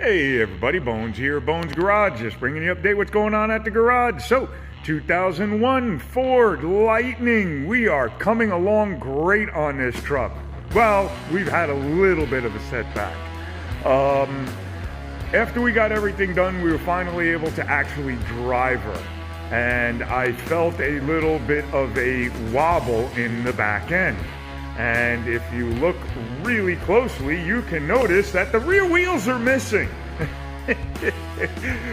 Hey everybody, Bones here, Bones Garage, just bringing you an update what's going on at the garage. So, 2001 Ford Lightning, we are coming along great on this truck. Well, we've had a little bit of a setback. After we got everything done, we were finally able to actually drive her. And I felt a little bit of a wobble in the back end. And if you look really closely, you can notice that the rear wheels are missing.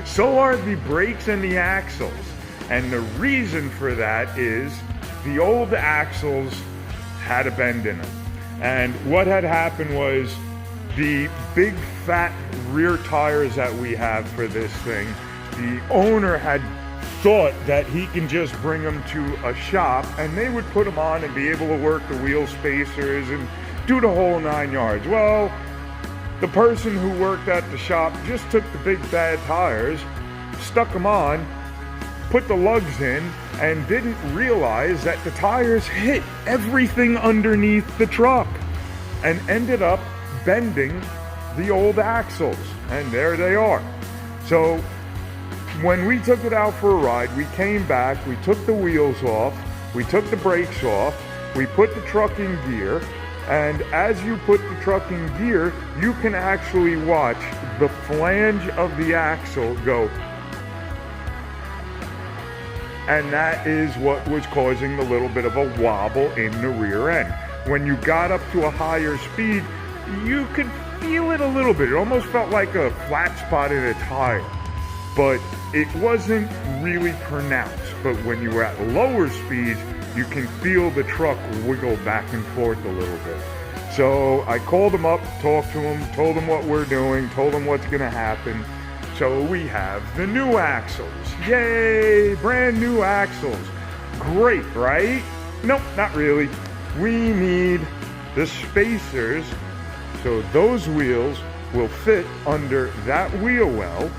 So are the brakes and the axles. And the reason for that is the old axles had a bend in them. And what had happened was the big fat rear tires that we have for this thing, the owner had thought that he can just bring them to a shop and they would put them on and be able to work the wheel spacers and do the whole 9 yards. Well, the person who worked at the shop just took the big bad tires, stuck them on, put the lugs in, and didn't realize that the tires hit everything underneath the truck and ended up bending the old axles. And there they are. So when we took it out for a ride, we came back, we took the wheels off, we took the brakes off, we put the truck in gear, and as you put the truck in gear, you can actually watch the flange of the axle go. And that is what was causing the little bit of a wobble in the rear end. When you got up to a higher speed, you could feel it a little bit. It almost felt like a flat spot in a tire. But it wasn't really pronounced. But when you were at lower speeds, you can feel the truck wiggle back and forth a little bit. So I called him up, talked to him, told him what we're doing, told him what's going to happen. So we have the new axles. Yay, brand new axles. Great, right? Nope, not really. We need the spacers so those wheels will fit under that wheel well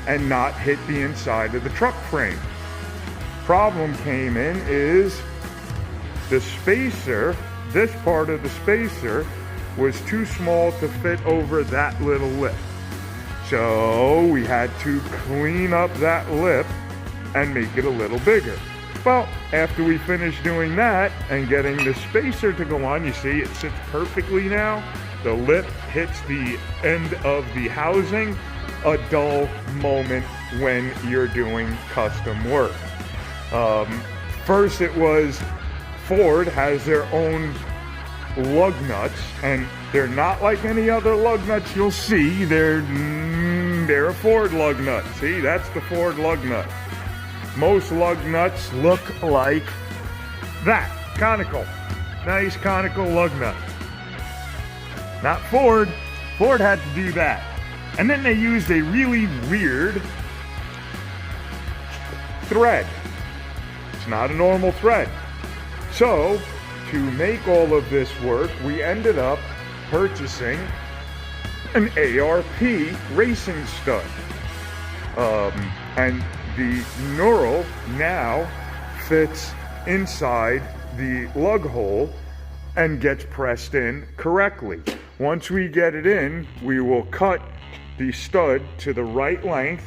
and not hit the inside of the truck frame. Problem came in is the spacer, this part of the spacer was too small to fit over that little lip. So we had to clean up that lip and make it a little bigger. Well, after we finished doing that and getting the spacer to go on, you see it sits perfectly now. The lip hits the end of the housing. A dull moment when you're doing custom work. First it was Ford has their own lug nuts, and they're not like any other lug nuts you'll see. They're a Ford lug nut. See, that's the Ford lug nut. Most lug nuts look like that, conical. Nice conical lug nut. Not Ford. Ford had to do that. And then they used a really weird thread. It's not a normal thread. So, to make all of this work, we ended up purchasing an ARP racing stud. And the knurl now fits inside the lug hole and gets pressed in correctly. Once we get it in, we will cut the stud to the right length,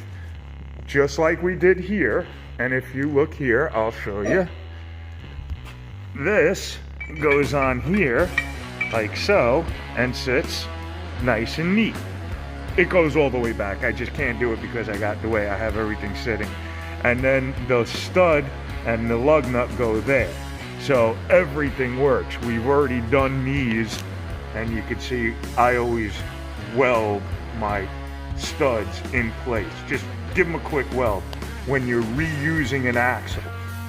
just like we did here. And if you look here, I'll show you. This goes on here, like so, and sits nice and neat. It goes all the way back. I just can't do it because I got the way I have everything sitting. And then the stud and the lug nut go there. So everything works. We've already done these, and you can see I always weld my studs in place. Just give them a quick weld when you're reusing an axle.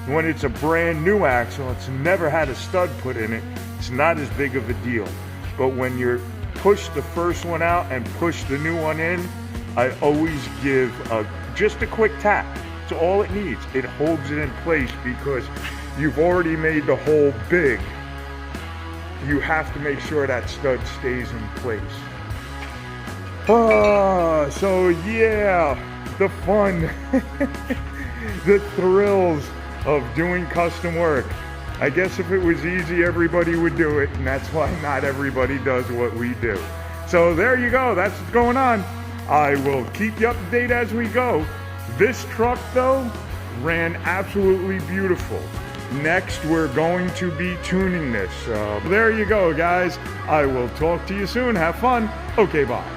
When it's a brand new axle, it's never had a stud put in it, it's not as big of a deal. But when you're push the first one out and push the new one in, I always give just a quick tap. It's all it needs. It holds it in place because you've already made the hole big. You have to make sure that stud stays in place. So yeah, the fun, the thrills of doing custom work. I guess if it was easy, everybody would do it, and that's why not everybody does what we do. So there you go, that's what's going on. I will keep you up to date as we go. This truck, though, ran absolutely beautiful. Next, we're going to be tuning this. There you go, guys. I will talk to you soon. Have fun. Okay, bye.